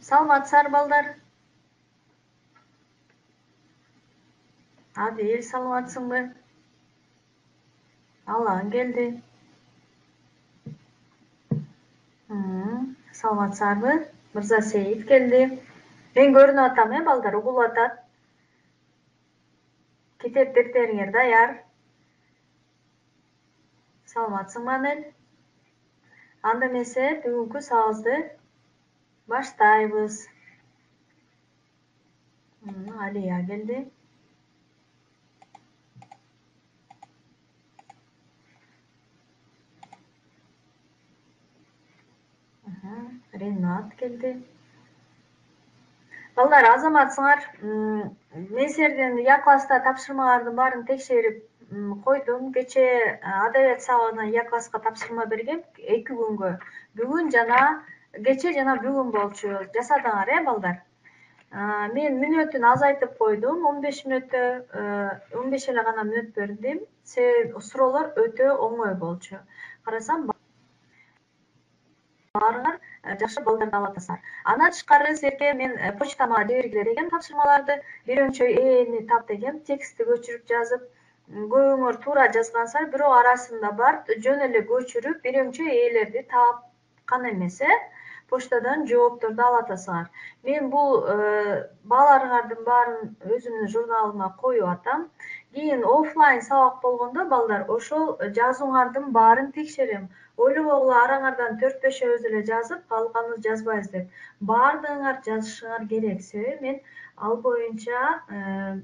Саламатсыздар балдар. Адил саламатсыңбы? Алан келди. Саламатсыздарбы? Мырза Сейит келди. Мен көрүнүп атам, балдар, угулуп атат. Китеп defteriңер даяр. Саламатсыңбы Анель? Анда эмесе бүгүнкү сабагыбызды баштайбыз. Алия келди. Ренат келди. Балдар, азаматсыңар. Мен силердин я класста тапшырмалардын баарын текшерип койдум. Кече адабият сабагына я класска тапшырма бергем 2 күнгө. Бүгүн жана кече жана бүгүн болчу. Жасадыңар, балдар? Мен мүнөтүн азайтып койдум. 15 мүнөттө 15 эле гана мүнөт бердим. Суроолор өтө оңой болчу. Карасам баарыңар жакшы балдарды ала атасыңар. Андан тышкары силерге мен почтама жибергиле деген тапшырмаларды бирөөчөй ээни тап дегем, текстти көчүрүп жазып, көбүңөр туура жазгансыздар, бирок арасында бар жөн эле көчүрүп бирөөчөй ээлерди тапкан эмес, почтадан жоопторду ала атасыңар. Мен бул бааларыңардын баарын өзүмдүн журналыма коюп атам. Кийин оффлайн сабак болгондо балдар ошол жазууңардын баарын текшерем. Ойлобогула араңардан 4-5 эле жазып, калганын жазбайбыз деп. Баардыгыңар жазышыңар керек. Себеби мен ал боюнча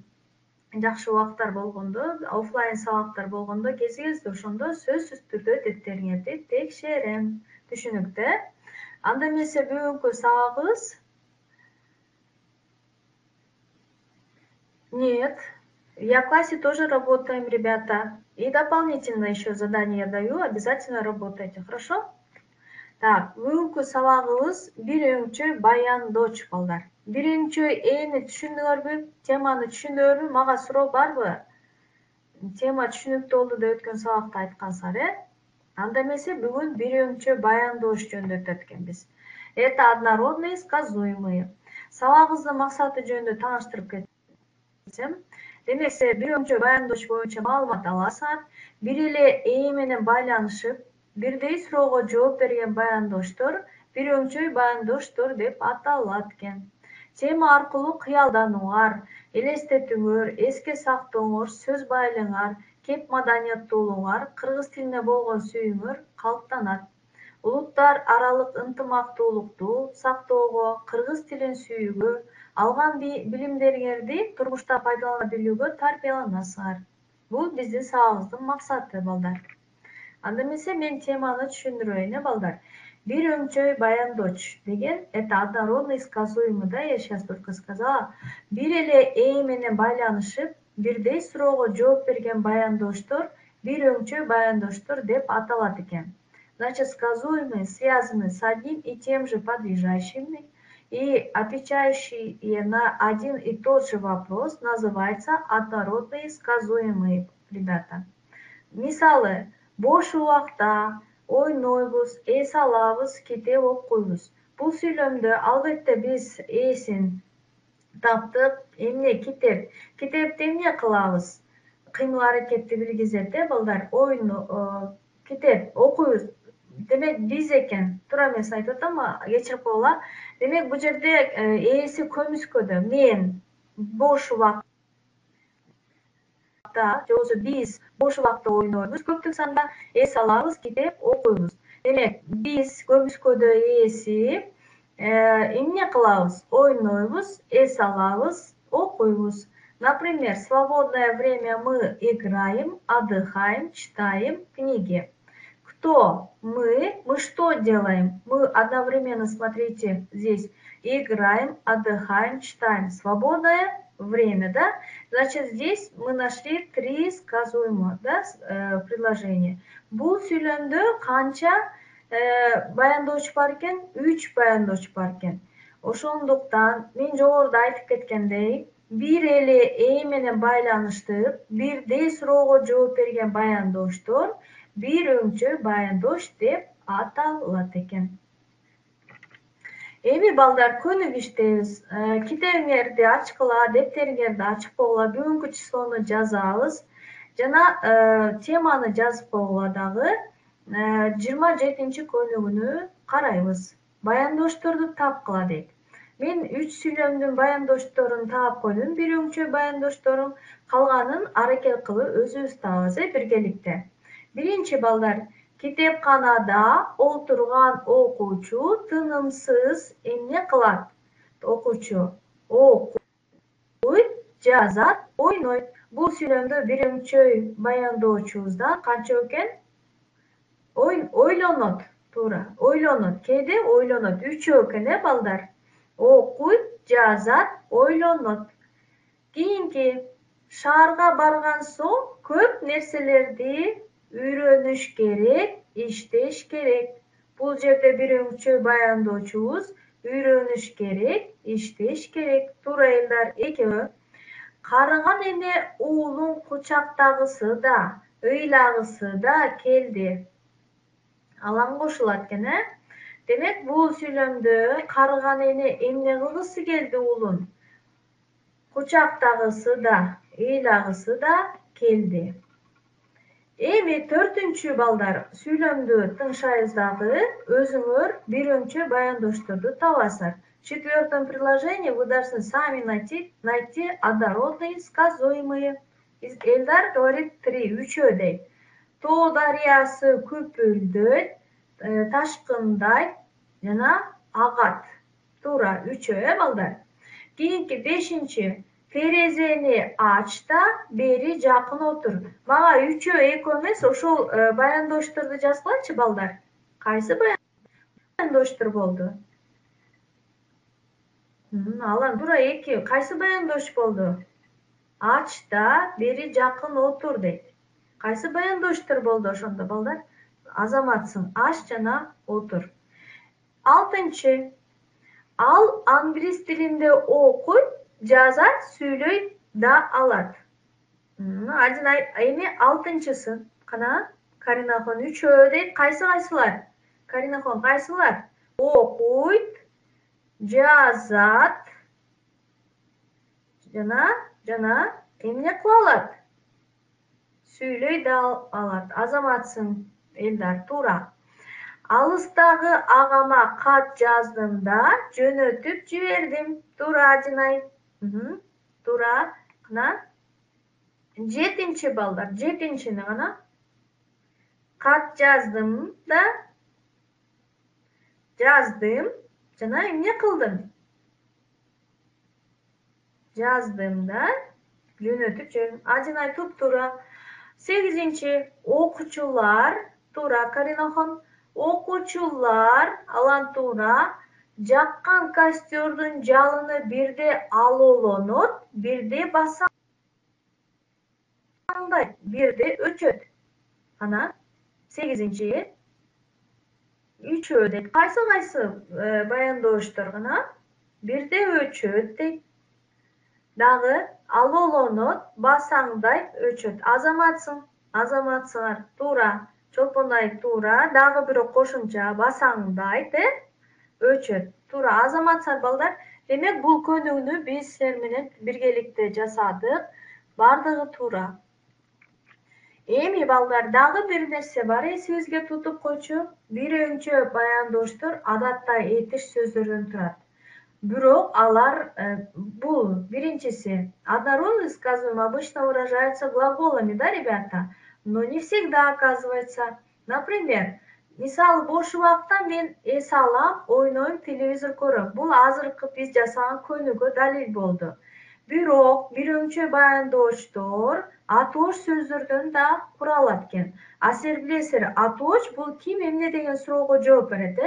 жакшы убактар болгондо, оффлайн сабактар болгондо кези-кезде ошондо сөзсүз түрдө defтериңерди текшерем. Түшүнүктүү? Анда эмесе бүгүнкү сабагыбыз Нет. Я в классе тоже работаем, ребята. И дополнительно еще задание даю. Обязательно работайте. Хорошо? Так, бүгүнкү сабагыбыз бирөөчөй баяндоч балдар. Биринчи эни түшүндүңөрбү? Теманы түшүндүңөрбү? Мага суроо барбы? Тема түшүнүктүү болду деп өткөн сабакта айткансыздар, Анда эмесе бүгүн бирөөчөй баяндош жөнүндө өтөт экенбиз. Это однородные сказуемые. Сабагыбыздын максаты жөнүндө тааныштырып кетсем, демек силер бирөөчөй баяндош боюнча маалымат аласыңар. Бир эле ээ менен байланышып, бирдей суроого жооп берген баяндоштор бирөөчөй баяндоштор деп аталат экен. Тема аркылуу кыялданууңар, элестетүүңөр, эске сактооңор, сөз байлыгыңар, кеп маданияттуулугуңар, кыргыз тилине болгон сүйүүңөр калыптанат. Улуттар аралык ынтымактуулукту сактоого, кыргыз тилин сүйүүгө, алган билимдериңерди турмушта пайдалана билүүгө тарбияланасыңар. Бул биздин сабагыбыздын максаты, балдар. Анда эмесе мен теманы түшүндүрөйүн, балдар. Бирөөчөй баяндоч деген это однородный сказуемый, да, я сейчас только сказала. Бир эле ээ менен байланышып, бирдей суроого жооп берген баяндоштор бирөөчөй баяндоштор деп аталат экен. Значит, сказуемые связаны с одним и тем же подлежащими и отвечающие на один и тот же вопрос называется однородные сказуемые, ребята. Мисалы, бош убакта ойнойбуз, эс алабыз, китеп окуйбуз. Бул сүйлөмдө албетте биз эсин таптык, эмне китеп. Китепти эмне кылабыз? Кыймыл аракетти билгизет, балдар. Ойн, китеп окуйбуз. Демек биз экен. Туура эмес айтып атам, кечирип койгула. Демек бул жерде эси көмүскөдө мен бош убакта же болбосо биз бош убакта ойнойбуз, көптүк санда эс алабыз, китеп окуйбуз. Демек биз көмүскөдө эси эмне кылабыз? Ойнойбуз, эс алабыз, окуйбуз. Например, свободное время мы играем, отдыхаем, читаем книги. Кто? Мы что делаем? Мы одновременно, смотрите, здесь играем, отдыхаем, читаем. Свободное время, да? Значит, здесь мы нашли 3 сказуемых, да, предложения. Бул сүйлөмдө канча баяндоч бар экен? 3 баяндоч бар экен. Ошондуктан мен жогоруда айтып кеткендей, бир эле ээ менен байланыштып, бирдей суроого жооп берген баяндоштор бирөөчөй баяндош деп аталат экен. Эми балдар көнүгүчтебиз. Китебиңерди ачкыла, дептериңерди ачып койгула, бүгүнкү числону жазабыз. Жана теманы жазып койгула дагы. 27 көнүгүүнү карайбыз. Баяндошторду тапкыла дейт. Мен 3 сүйлөмдүн баяндошторун таап койдум. Бир өңчө баяндошторум, калганын аракет кылып өзүбүз табабыз биргеликте. Биринчи балдар, китепканада отурган окуучу тынымсыз эмне кылат? Окуучу окуйт, жазат, ойнойт. Бул сүйлөмдө бир өңчөй баяндоочубуздан канча экен? Ойлонот, туура. Ойлонот. Кээде ойлонот. 3 экен, балдар? Окуйт, жазат, ойлонот. Кийинки, шаарга барган соң көп нерселерди үйрөнүш керек, иштеш керек. Бул жерде бир өңчөй баяндоочубуз үйрөнүш керек, иштеш керек. Туура элдар, экөө. Карыган эне уулун кучактагысы да, ыйлагысы да келди. Алан кошулат экен, Демек, бул сүйлөмдө карыган эне эмне кылгысы келди уулун? Кучактагысы да, ыйлагысы да келди. Эми 4-чү балдар, сүйлөмдү тыңшайбыз дагы, өзүңөр бир өңчө баяндошторду табасыздар. В 4-м предложении вы должны сами найти однородные сказуемые. Элдар говорит 3, 3 дейт. Тоо дарыясы күпүлдөйт, ташкындай жана агат. Туура, 3, балдар. Кийинки 5-чи, терезени ач да бери жакын отур. Мага 3, 2 эмес, ошол баяндошторду жазгылачы, балдар. Кайсы баяндоштор болду? Алан, туура, 2. Кайсы баяндош болду? Ач да бери жакын отур дейт. Кайсы баяндоштор болду ошондо, балдар? Азаматсың, аш жана отур. 6-чы, ал англис тилинде окуйт, жазат, сүйлөйт да алат. Адинай, эми 6-чысын. Кана, Каринахон 3 дейт. Кайсылар? Каринахон, кайсылар? Окуйт, жазат, жана эмне кыла алат? Сүйлөй да алат. Азаматсың, элдар, туура. Алыстагы агама кат жаздым да жөнөтүп жибердим. Туура, Адинай. Туура. Кана. 7-чи балдар. 7-чини кана. Кат жаздым да жаздым жана эмне кылдым? Жаздым да жөнөтүп жибердим. Адинай, туп-туура. 8-чи, окуучулар. Туура, Каринахон. Окуучулар, алан туура, жаккан костёрдун жалыны бирде алоолонот, бирде басаңдайт, бирде өчөт. Кана, 8-чи, 3 дейт. Кайсы баяндооштор кана? Бирде өчөт дейт. Дагы алоолонот, басаңдайт, өчөт. Азаматсыңар, туура. Чолпонай, туура. Дагы бирок кошумча, басаңдайт, өчөт. Туура, азаматсыңар, балдар. Демек, бул көнүгүүнү биз силер менен биргеликте жасадык. Бардыгы туура. Эми, балдар, дагы бир нерсе бар, эсибизге тутуп койчу. Бир өңчө баяндоштор адатта этиш сөздөрдөн турат. Бирок алар, бул биринчиси, однородный сказуемый обычно выражается глаголами, да, ребята? Но не всегда, оказывается. Например, мисалы бош убакта мен эс алам, ойнойм, телевизор көрөм. Бул азыркы биз жасаган көнүгүү далил болду. Бирок бир өңчө баяндооштор атооч сөздөрдөн да куралат экен. А силер билесиздер, атооч бул ким, эмне деген суроого жооп берет,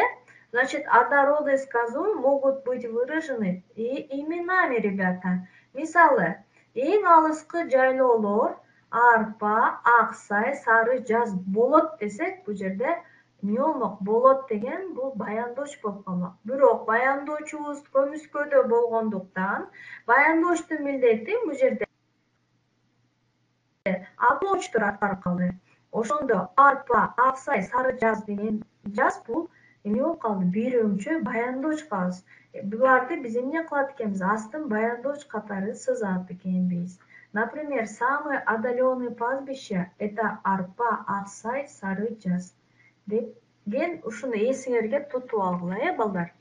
Значит, однородные сказуемые могут быть выражены и именами, ребята. Мисалы, эң алыскы жайлоолор арпа, аксай, сары жаз болот десек, бул жерде эмне болмок? Болот деген бул баяндооч болуп калмак. Бирок баяндоочубуз көмүскөдө болгондуктан, баяндоочтун милдети бул жерде атоочтор аткарып калды. Ошондо арпа, аксай, сары жаз деген жаз бул Эмне болуп калды? Бир өңчө баяндооч калабыз. Буларды биз эмне кылат экенбиз? Астын баяндооч катары сызат экенбиз. Например, самое отдаленное пастбище – это арпа, аксай, сары жаз. Деген ушуну эсиңерге тутуп алгыла, балдар.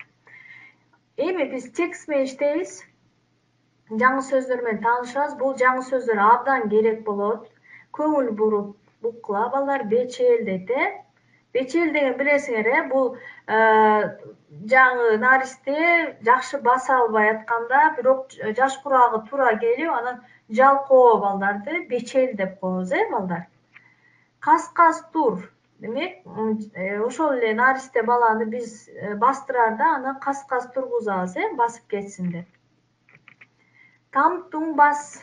Эми биз текст менен иштейбиз. Жаңы сөздөр менен таанышабыз. Бул жаңы сөздөр абдан керек болот. Көңүл буруп уккула, балдар. Бечел дейт, Бечел деген билесиңер, бул жаңы наристе жакшы баса албай атканда, бирок жаш курагы туура келип, анан жалкоо балдарды бечел деп коебуз, балдар. Кас-кас тур. Демек, ошол эле наристе баланы биз бастырарда, аны кас-кас тургузабыз, басып кетсин деп. Там-тум бас.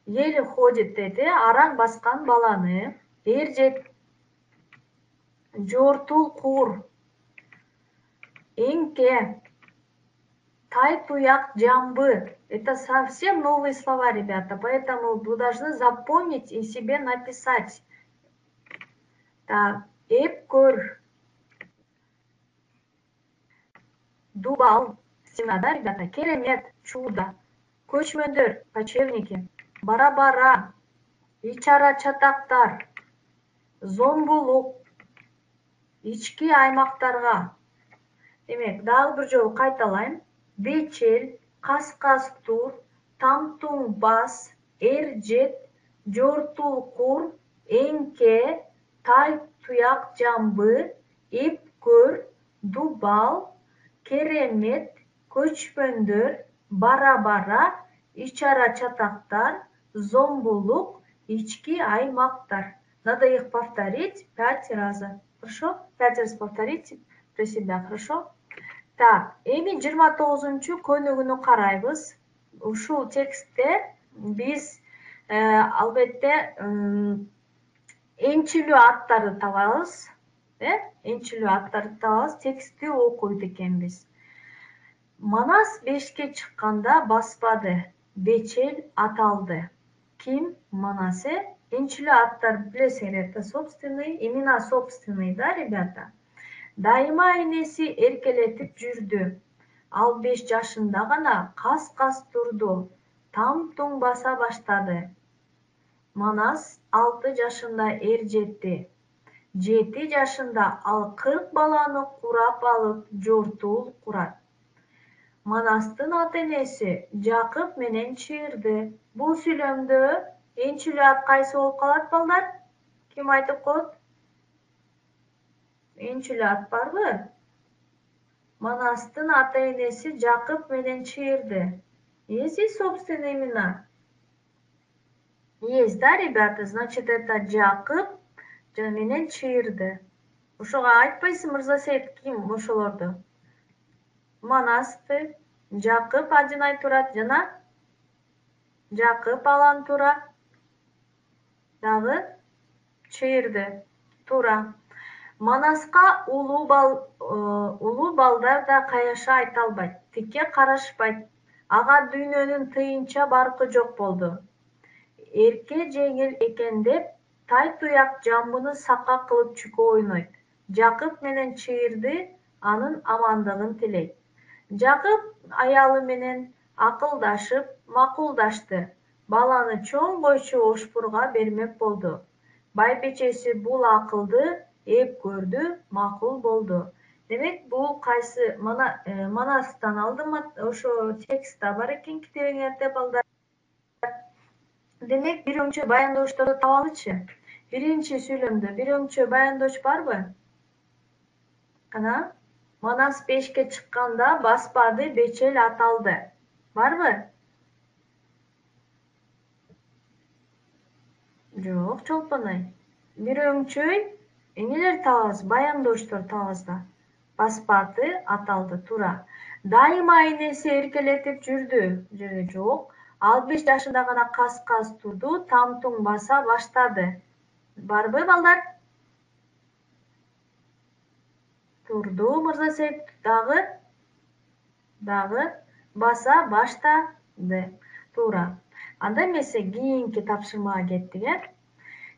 Еле ходит дейт, араң баскан баланы. Эржет. Жортул кур. Эңке. Тай-туяк жамбы. Это совсем новые слова, ребята, поэтому вы должны запомнить и себе написать. Так, эпкөр. Дубал. Да, ребята, керемет, чудо. Көчмөндөр, кочевники. Бара-бара. Ичара чатактар. Зомбулук. Ички аймактарга. Демек, дагы бир жолу кайталайм. Бечел, кас-кас тур, там-тум бас, эржет, жортул кур, эңке, тай-туяк жамбы, эпкөр, дубал, керемет, көчмөндөр, бара-бара, ичара чатактар, зомбулук, ички аймактар. Надо их повторить 5 раз. Хорошо? 5 раз повторите про себя, хорошо? Так, эми 29-чу көнүгүнү карайбыз. Ушул текстте биз албетте энчилүү аттарды табабыз. Энчилүү аттарды табабыз, текстти окуйт экенбиз. Манас 5ке чыкканда баспады, бечел аталды. Ким? Манасе. Энчилүү аттар билесиңер, это собственный, имена собственный, да, ребята? Дайыма энеси эркелетип жүрдү. Ал 5 жашында гана кас-кас турду. Там-тум баса баштады. Манас 6 жашында эржетти. 7 жашында ал 40 баланы курап алып жортул курат. Манастын ата-энеси Жакып менен чыйырды. Бул сүйлөмдө энчилүү ат кайсы болуп калат, балдар? Ким айтып коет? Энчилүү ат барбы? Манастын ата-энеси Жакып менен чыйырды. Есть ли собственные имена? Есть, да, ребята? Значит, это Жакып менен чыйырды. Ошого айтпайсың, Мырзасейит, ким ошолорду? Манасты, Жакып адинай турат, жана Жакып алан тура. Дагы чыйырды. Тура. Манаска улуу балдар да каяша айта албайт, тикке карашпайт. Ага дүйнөнүн тыйынча баркы жок болду. Эрке жеңил экен деп, тай-туяк жамбыны сакка кылып чүкө ойнойт. Жакып менен чыйырды анын амандыгын тилейт. Жакып аялы менен акылдашып, макулдашты. Баланы чоң койчу ошпурга бермек болду. Байбичеси бул акылды эп көрдү, макул болду. Демек, бул кайсы Манастан алдым, ошо текстте бар экен китебиңерде, балдар. Демек, бир өңчө баяндоочторду табалычы. Биринчи сүйлөмдө бир өңчө баяндооч барбы? Кана, Манас 5ке чыкканда баспады, бечел аталды. Барбы? Жок, чолпонай. Бир өңчөй эмнелер табабыз? Баяндоочтор табабыз да. Баспады, аталды, тура. Дайыма энеси эркелетип жүрдү. Жок. Ал 5 жашында гана кас-кас турду, там-тум баса баштады. Барбы, балдар? Турду, Мырзасейит. Дагы баса баштады. Тура. Анда эмесе кийинки тапшырмага кеттик,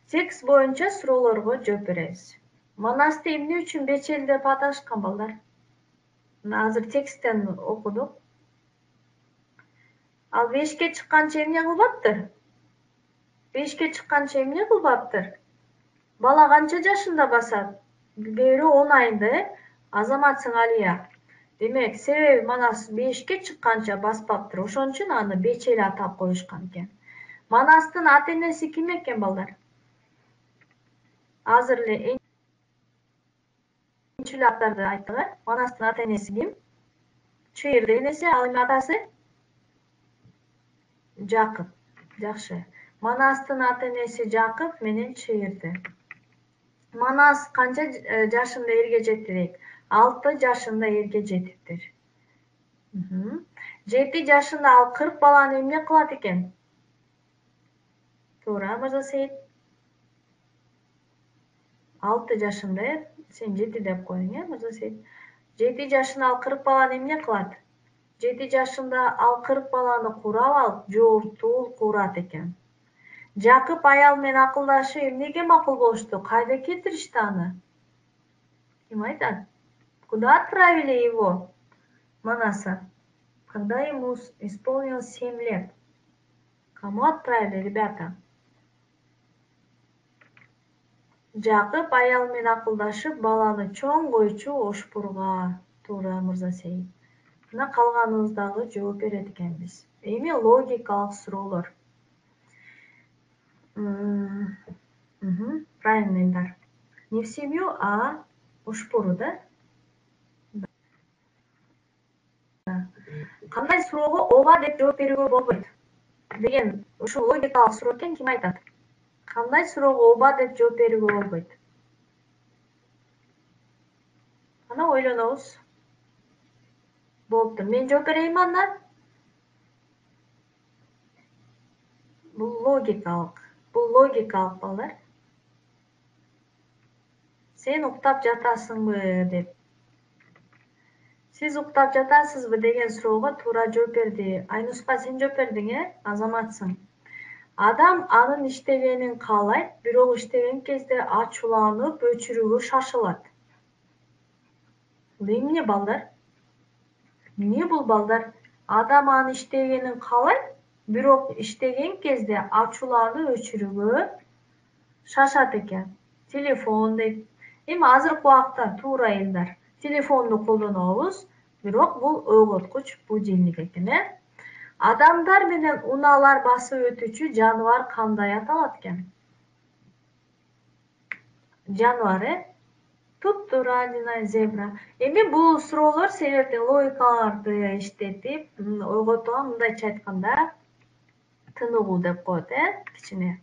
Текст боюнча суроолорго жооп беребиз. Манасты эмне үчүн бечел деп аташкан балдар? Азыр тексттен окудук. Ал 5ке чыкканча эмне кылбаптыр? 5ке чыкканча эмне кылбаптыр? Бала канча жашында басат? Бирөө 10 айында, азаматсың Алия. Демек, себеби Манас 5ке чыкканча баспаптыр. Ошон үчүн аны бечел атап коюшкан экен. Манастын ата энеси ким экен балдар? Азыр эле аттарды айттык. Манастын ата энеси ким? Чыйырдын энеси, ал эми атасы? Жакып. Жакшы. Манастын ата энеси Жакып менен Чыйырды. Манас канча жашында эрге жетти дейт? 6 жашында эрге жетиптир. 7 жашында ал 40 баланы эмне кылат экен? Туура, Мырза Сейит. 6 жашында, сен 7 деп коюң, Мырза Сейит. 7 жашында ал 40 баланы эмне кылат? 7 жашында ал 40 баланы курап алып, жоортул курат экен. Жакып аял менен акылдашып эмнеге макул болушту? Кайда кетиришти аны? Ким айтат? Куда отправили его? Манаса. Когда ему исполнилось 7 лет. Кому отправили, ребята? Жакып аял менен акылдашып, баланы чоң койчу Ошпурга. Туура, Мырза Сейит. Мына калганыбыздагы жооп берет экенбиз. Эми логикалык суроолор. Правильно, Эльдар. Не в семью, а Ошпуру, да? Кандай суроого ооба деп жооп берүүгө болбойт деген ушул логикалык суроо экен, ким айтат? Кандай суроого ооба деп жооп берүүгө болбойт? Ана ойлонобуз. Болуптур. Мен жооп берейинби анда? Бул логикалык балдар. Сен уктап жатасыңбы деп. Сиз уктап жатасызбы деген суроого туура жооп берди. Айнуска, сен жооп бердиң, азаматсың. Адам анын иштегенин каалайт, бирок иштеген кезде ачууланып, өчүрүүгө шашылат. Бул эмне балдар? Эмне бул балдар? Адам анын иштегенин каалайт, бирок иштеген кезде ачууланып, өчүрүүгө шашат экен. Телефон дейт. Эми азыркы убакта туура Элдар. Телефонду колдонобуз, бирок бул ойготкуч будильник экен, Адамдар менен унаалар басып өтүүчү жаныбар кандай аталат экен? Жаныбар, Туп-туура, Динай, зебра. Эми бул суроолор силердин логикаларды иштетип, ойготууга мындайча айтканда тыныгуу деп коет, кичине.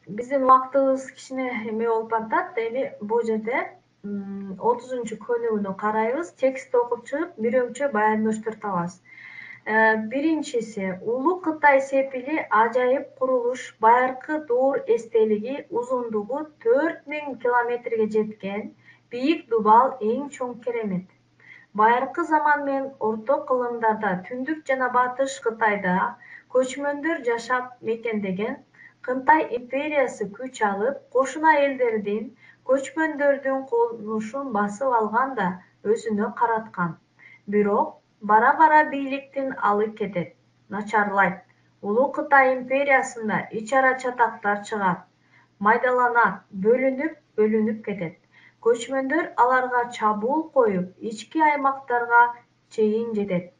Биздин убактыбыз кичине эме болуп атат. Эми бул жерде 30-көнүгүнү карайбыз. Текстти окуп чыгып, бирөөчө баяндаштар табабыз. Биринчиси, Улуу Кытай сепили ажайып курулуш байыркы дуур эстелиги узундугу 4000 километрге жеткен бийик дубал эң чоң керемет. Байыркы заман менен орто кылымдарда түндүк жана батыш Кытайда көчмөндөр жашап мекендеген Кытай империясы күч алып, кошуна элдердин көчмөндөрдүн конушун басып алган да өзүнө караткан. Бирок бара-бара бийликтин алып кетет, начарлайт. Улуу Кытай империясында ич-ара чатактар чыгат, майдаланат, бөлүнүп кетет. Көчмөндөр аларга чабуул коюп, ички аймактарга чейин жетет.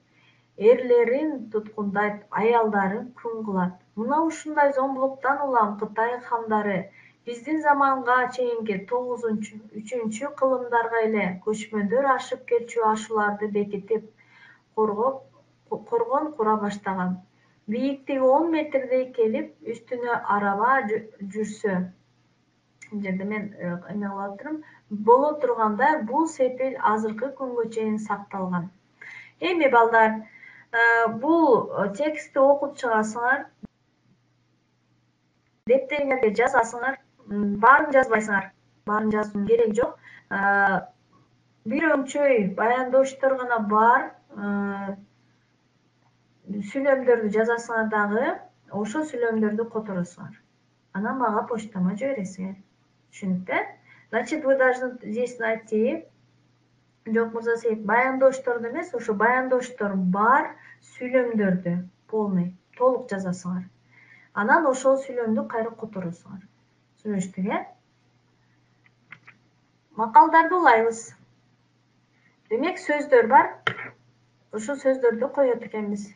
Эрлерин туткундайт, аялдарын күн кылат. Мына ушундай зомбулуктан улам Кытай хандары биздин заманга чейинки 9-3 кылымдарга эле көчмөндөр ашып келчү ашууларды бекитип, коргон кура баштаган. Бийиктиги 10 метрдей келип, үстүнө араба жүрсө, жерде мен эме кылып атырмын, боло тургандай бул сепил азыркы күнгө чейин сакталган. Эми балдар, бул текстти окуп чыгасыңар, дептериңерге жазасыңар, баарын жазбайсыңар, баарын жазуунун кереги жок. Бирөөчөй баяндоштор гана бар, сүйлөмдөрдү жазасыңар дагы, ошол сүйлөмдөрдү которосуңар. Анан мага почтама жибересиңер. Түшүнүктүү? Значит, вы должны здесь найти, жок Мырзасейит, баяндошторду эмес, ошо баяндоштор бар сүйлөмдөрдү полный, толук жазасыңар. Анан ошол сүйлөмдү кайра которосуңар. Түшүнүштүк, э? Макалдарды улайбыз. Демек, сөздөр бар. Ошо сөздөрдү коет экенбиз.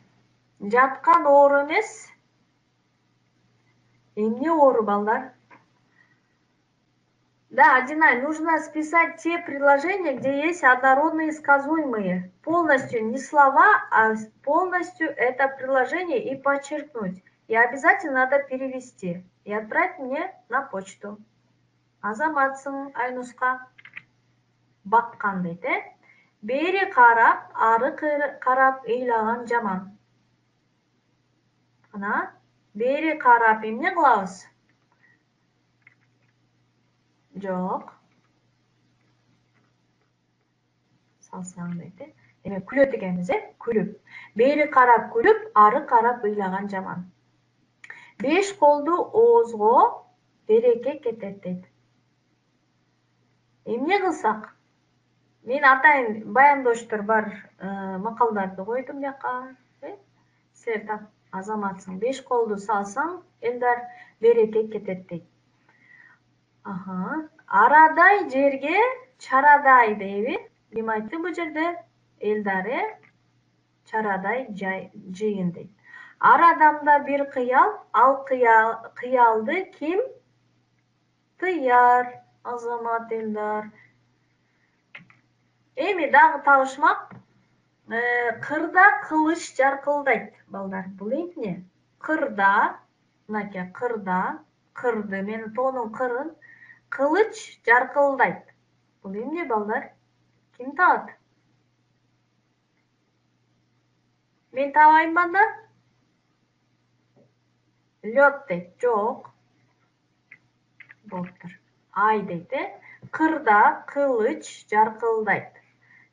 Жаткан оору эмес. Эмне оору, балдар? Да, Адинай, нужно списать те предложения, где есть однородные сказуемые. Полностью не слова, а полностью это предложение и подчеркнуть. И обязательно надо перевести и отправить мне на почту. Азаматсың Айнуска. Баккан дейт, э? Бери карап, ары карап ыйлаган жаман. Ана, бери карап эмне кылабыз? Жок. Салсаң дейт, э? Эме күлөт экенбиз, э? Күлүп. Бери карап күлүп, ары карап ыйлаган жаман. 5 колду оозго береке кетет дейт. Эмне кылсак? Мен атайын баяндоштор бар макалдарды койдум жака. Силер так азаматсың. 5 колду салсаң, Элдар береке кетет дейт. Арадай жерге чарадай дейби. Ким айтты бул жерде? Элдар, чарадай жыйын дейт. Ар адамда бир кыял, ал кыялды ким тыяр? Азамат Элдар. Эми дагы табышмак. Кырда кылыч жаркылдайт, балдар. Бул эмне? Кырда, мынакей кырда, кырды, менин тоонун кырын, кылыч жаркылдайт. Бул эмне, балдар? Ким табат? Мен табайынбы анда? Лёт дейт, жок. Болуптур. Ай дейт, э? Кырда кылыч жаркылдайт.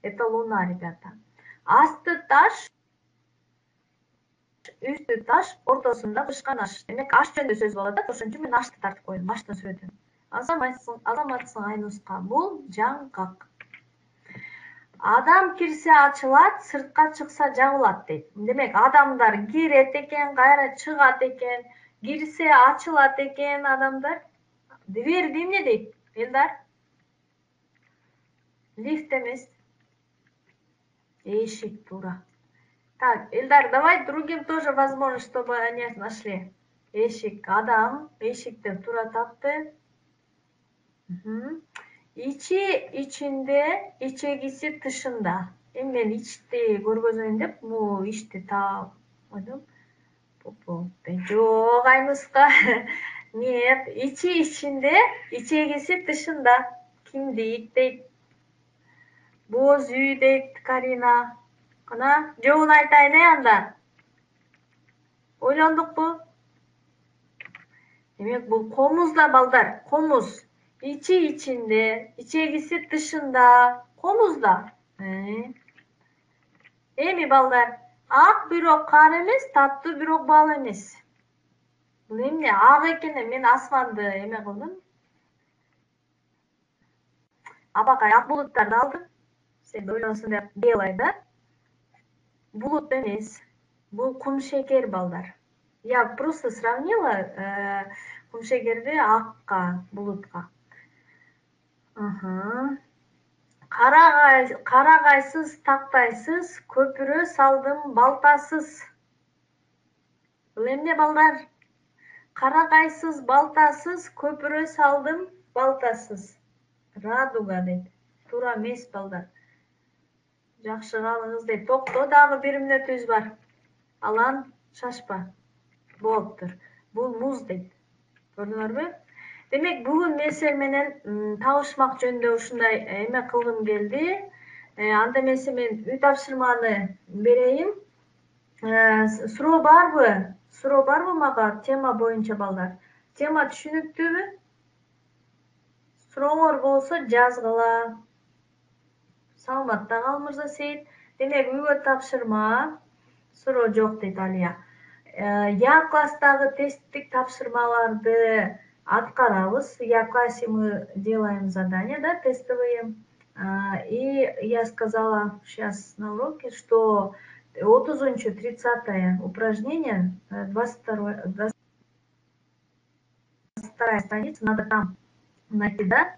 Это луна, ребята. Асты таш, үстү таш, ортосунда бышкан аш. Демек, аш жөнүндө сөз болот да, ошон үчүн мен ашты тартып койдум, аштын сүрөтүн. Азаматсың Айнуска, бул жаңгак. Адам кирсе ачылат, сыртка чыкса жабылат дейт. Демек, адамдар кирет экен, кайра чыгат экен, кирсе ачылат экен адамдар. Дверди эмне дейт, Элдар? Лифт эмес. Эшик, туура. Так, Элдар, давай другим тоже возможно, чтобы они нашли. Эшик, адам, эшик деп туура тапты. Ичи ичинде, ичегиси тышында. Эми мен ичти көргөзөйүн деп, бул ичти таап койдум. Жок, Айнуска. Нет, ичи ичинде, ичегиси тышында. Кимдик дейт. Боз үй дейт Карина. Кана, жообун айтайын, анда. Ойлондукпу? Демек, бул комуз да, балдар, комуз. Ичи ичинде, ичегиси тышында, комуз да. Эми, балдар, ак бирок кар эмес, таттуу бирок бал эмес. Бул эмне? Ак экен, мен асманды эме кылдым. Абакай ак булуттарды алдым. Сен ойлонсун деп белый, да? Булут эмес. Бул кумшекер, балдар. Я просто сравнила кумшекерди акка, булутка. Карагайсыз, тактайсыз, көпүрө салдым балтасыз. Бул эмне, балдар? Карагайсыз, балтасыз, көпүрө салдым балтасыз. Радуга дейт. Туура эмес, балдар. Жакшы калыңыз дейт. Токто, дагы 1 мүнөтүбүз бар. Алан, шашпа. Болуптур. Бул муз дейт. Көрдүңөрбү? Демек, бүгүн мен силер менен табышмак жөнүндө ушундай эме кылгым келди. Анда эмесе мен үй тапшырманы берейин. Суроо барбы? Суроо барбы мага тема боюнча, балдар? Тема түшүнүктүүбү? Сурооңор болсо жазгыла. Саламатта кал, Мырзасейит. Демек, үйгө тапшырма. Суроо жок дейт Алия. Я класстагы тесттик тапшырмаларды Откарабыз. Я в классе мы делаем задания, да, тестовые. И я сказала сейчас на уроке, что 30 упражнение, 22 страница, надо там найти, да?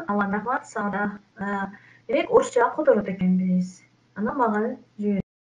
Алла рахмат, сауда. Демек, орысчаға қыдырып екен біз. Ана маған